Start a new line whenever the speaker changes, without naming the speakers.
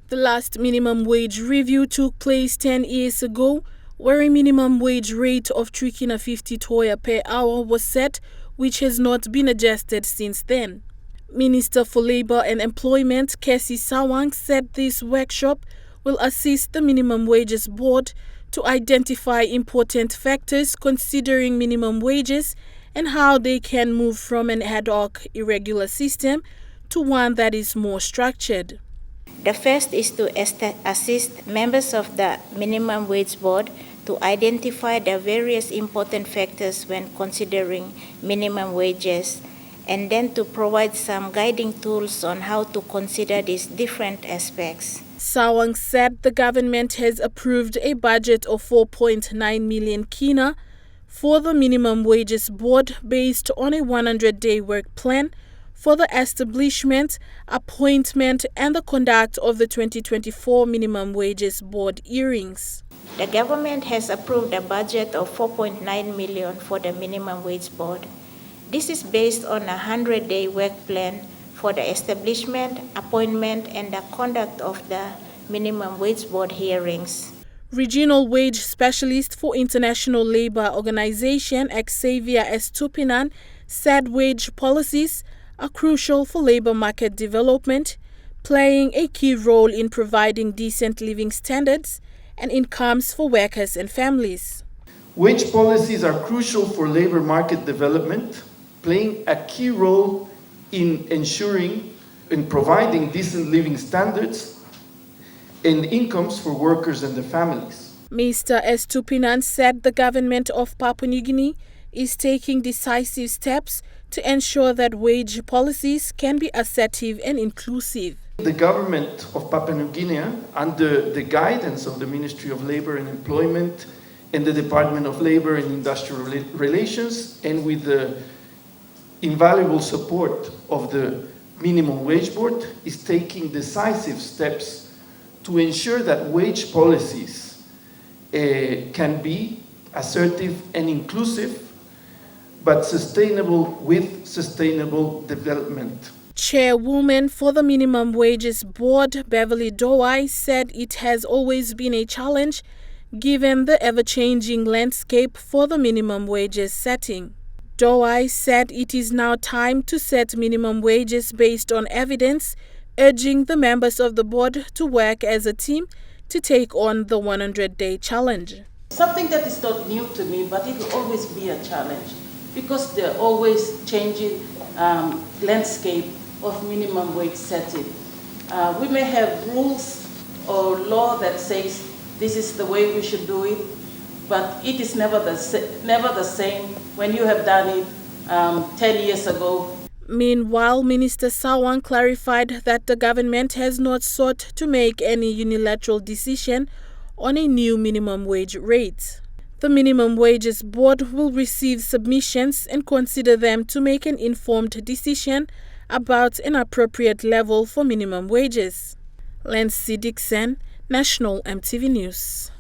The last minimum wage review took place 10 years ago, where a minimum wage rate of 3.50 toya per hour was set, which has not been adjusted since then. Minister for Labour and Employment, Cassie Sawang, said this workshop will assist the Minimum Wages Board to identify important factors considering minimum wages and how they can move from an ad hoc, irregular system to one that is more structured.
The first is to assist members of the Minimum Wage Board to identify the various important factors when considering minimum wages, and then to provide some guiding tools on how to consider these different aspects.
Sawang said the government has approved a budget of 4.9 million kina for the Minimum Wages Board based on a 100-day work plan for the establishment, appointment and the conduct of the 2024 Minimum Wages Board hearings.
The government has approved a budget of 4.9 million for the Minimum Wage Board. This is based on a 100-day work plan for the establishment, appointment and the conduct of the Minimum Wage Board hearings.
Regional Wage Specialist for International Labour Organization, Xavier Estupinan, said wage policies are crucial for labour market development, playing a key role in providing decent living standards and incomes for workers and families.
Wage policies are crucial for labour market development, playing a key role in providing decent living standards and incomes for workers and their families.
Mr. Estupinan said the government of Papua New Guinea is taking decisive steps to ensure that wage policies can be assertive and inclusive.
The government of Papua New Guinea, under the guidance of the Ministry of Labour and Employment and the Department of Labour and Industrial Relations, and with the invaluable support of the Minimum Wage Board, is taking decisive steps to ensure that wage policies can be assertive and inclusive, but sustainable with sustainable development.
Chairwoman for the Minimum Wages Board, Beverly Dowai, said it has always been a challenge given the ever-changing landscape for the minimum wages setting. Dowai said it is now time to set minimum wages based on evidence, urging the members of the board to work as a team to take on the 100-day challenge.
Something that is not new to me, but it will always be a challenge because there are always changing landscape of minimum wage setting. We may have rules or law that says this is the way we should do it, but it is never the same when you have done it 10 years ago.
Meanwhile, Minister Sawang clarified that the government has not sought to make any unilateral decision on a new minimum wage rate. The Minimum Wages Board will receive submissions and consider them to make an informed decision about an appropriate level for minimum wages. Lancy Dixon, National EMTV News.